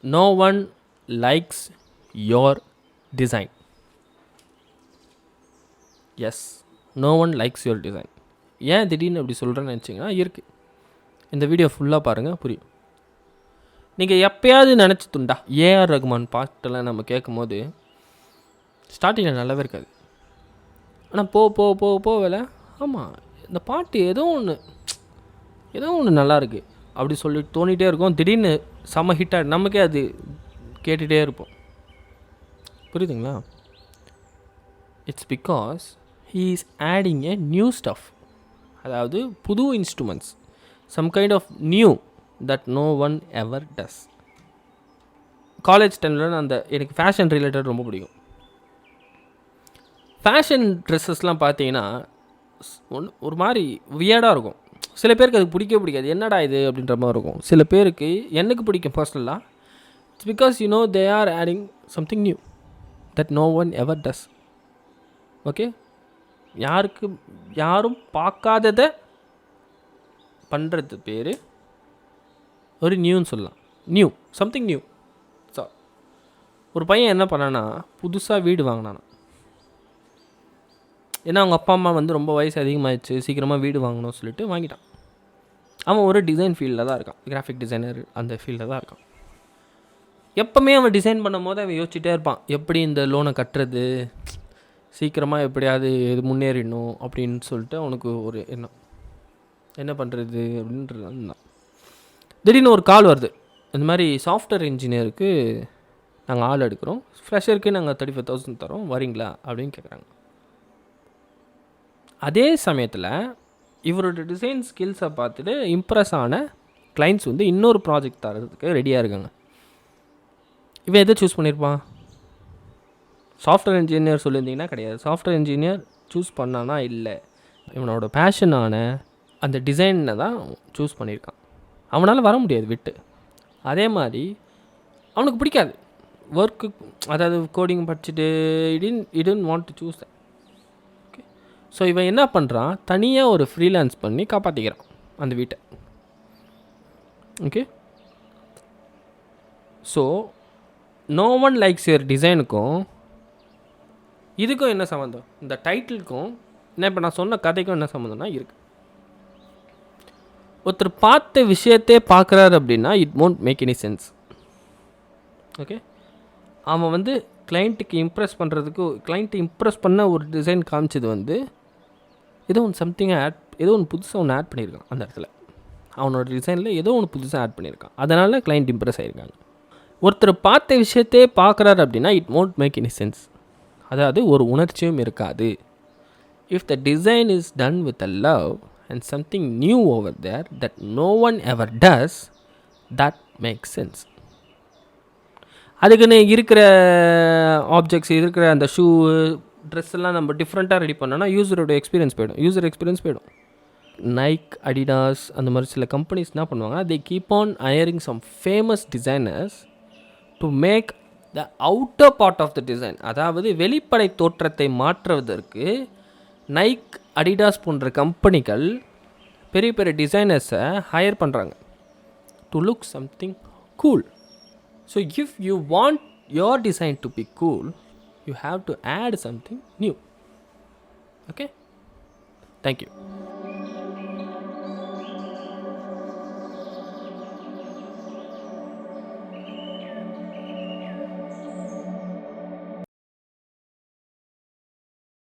no one likes your design. Yes, no one likes your design. ஏன் திடீர்னு அப்படி சொல்கிறேன்னு நினச்சிங்கன்னா இருக்குது. இந்த வீடியோ ஃபுல்லாக பாருங்கள், புரியும். நீங்கள் எப்பயாவது நினச்சிட்டுண்டா ஏஆர் ரகுமான் பாட்டெல்லாம் நம்ம கேட்கும் போது ஸ்டார்டிங்கில் நல்லாவே இருக்காது. ஆனால் போ வேலை ஆமாம் இந்த பாட்டு ஏதோ ஒன்று நல்லா இருக்குது அப்படி சொல்லி தோணிகிட்டே இருக்கும். திடீர்னு செம்ம ஹிட்டாக நமக்கே அது கேட்டுகிட்டே இருப்போம். புரியுதுங்களா? It's because he is adding a new stuff, அதாவது புது instruments, some kind of new that no one ever does. College டைமில் அந்த எனக்கு ஃபேஷன் ரிலேட்டட் ரொம்ப பிடிக்கும். ஃபேஷன் ட்ரெஸ்ஸஸ்லாம் பார்த்தீங்கன்னா ஒரு மாதிரி வியர்டாக இருக்கும். சில பேருக்கு அது பிடிக்காது, என்னடா இது அப்படின்ற மாதிரி இருக்கும். சில பேருக்கு எனக்கு பிடிக்கும் பர்சனலாக. It's because they are adding something new that no one ever does. Okay, யாரும் பார்க்காததை பண்ணுறது பேர் ஒரு நியூன்னு சொல்லலாம். New, something new. ஸோ ஒரு பையன் என்ன பண்ணான்னா புதுசாக வீடு வாங்கினானா. ஏன்னா அவங்க அப்பா அம்மா ரொம்ப வயசு அதிகமாகிடுச்சு, சீக்கிரமாக வீடு வாங்கணும்னு சொல்லிட்டு வாங்கிட்டான். அவன் ஒரு டிசைன் ஃபீல்டில் தான் இருக்கான், கிராஃபிக் டிசைனர் அந்த ஃபீல்டில் தான் இருக்கான். எப்போவுமே அவன் டிசைன் பண்ணும் போது அவன் யோசிச்சுட்டே இருப்பான், எப்படி இந்த லோனை கட்டுறது, சீக்கிரமாக எப்படியாவது இது முன்னேறிடணும் அப்படின்னு சொல்லிட்டு அவனுக்கு ஒரு எண்ணம். என்ன பண்ணுறது அப்படின்றது தான். திடீர்னு ஒரு கால் வருது, இந்த மாதிரி சாஃப்ட்வேர் இன்ஜினியருக்கு நாங்கள் ஆள் எடுக்கிறோம், ஃப்ரெஷருக்கு நாங்கள் 35,000 தரோம், வரீங்களா அப்படின்னு கேட்குறாங்க. அதே சமயத்தில் இவரோட டிசைன் ஸ்கில்ஸை பார்த்துட்டு இம்ப்ரெஸ் ஆன கிளைண்ட்ஸ் இன்னொரு ப்ராஜெக்ட் தரதுக்கு ரெடியாக இருக்காங்க. இவன் எதை சூஸ் பண்ணியிருப்பான்? சாஃப்ட்வேர் இன்ஜினியர் சொல்லியிருந்தீங்கன்னா கிடையாது. சாஃப்ட்வேர் இன்ஜினியர் சூஸ் பண்ணானா இல்லை, இவனோட பேஷனான அந்த டிசைனை தான் சூஸ் பண்ணியிருக்கான். அவனால் வர முடியாது விட்டு. அதே மாதிரி அவனுக்கு பிடிக்காது ஒர்க்கு, அதாவது கோடிங் படிச்சுட்டு இடன் want to choose. Okay, so இவன் என்ன பண்ணுறான், தனியாக ஒரு ஃப்ரீலான்ஸ் பண்ணி காப்பாற்றிக்கிறான் அந்த வீட்டை. Okay, so no one likes your டிசைனுக்கும் இதுக்கும் என்ன சம்மந்தம்? இந்த டைட்டிலுக்கும் என்ன, இப்போ நான் சொன்ன கதைக்கும் என்ன சம்மந்தம்னா இருக்குது. ஒருத்தர் பார்த்த விஷயத்தே பார்க்குறாரு அப்படின்னா it won't make any sense. Okay, அவன் கிளைண்ட்டுக்கு இம்ப்ரெஸ் பண்ணுறதுக்கு, கிளைண்ட்டு இம்ப்ரெஸ் பண்ண ஒரு டிசைன் காமிச்சது ஏதோ ஒன்று சம்திங் ஏதோ ஒன்று புதுசாக ஒன்று ஆட் பண்ணியிருக்கான் அந்த இடத்துல. அவனோட டிசைனில் ஏதோ ஒன்று புதுசாக ஆட் பண்ணியிருக்கான், அதனால் கிளைண்ட் இம்ப்ரெஸ் ஆகிருக்காங்க. ஒருத்தர் பார்த்த விஷயத்தே பார்க்குறாரு அப்படின்னா it won't make any sense, அதாவது ஒரு உணர்ச்சியும் இருக்காது. If the design is done with a love and something new over there that no one ever does, that makes sense. அதுக்குன்னு இருக்கிற ஆப்ஜெக்ட்ஸ், இருக்கிற அந்த ஷூ ட்ரெஸ் எல்லாம் நம்ம டிஃப்ரெண்ட்டாக ரெடி பண்ணோன்னா யூஸர் எக்ஸ்பீரியன்ஸ் போயிடும். நைக், அடிடாஸ் அந்த மாதிரி சில கம்பெனிஸ் என்ன பண்ணுவாங்க, they keep on hiring some famous designers to make the outer part of the design, அதாவது வெளிப்படை தோற்றத்தை மாற்றுவதற்கு நைக், அடிடாஸ் போன்ற கம்பெனிகள் பெரிய பெரிய டிசைனர்ஸை ஹையர் பண்ணுறாங்க to look something cool. So if you want your design to be cool, you have to add something new. Okay, thank you.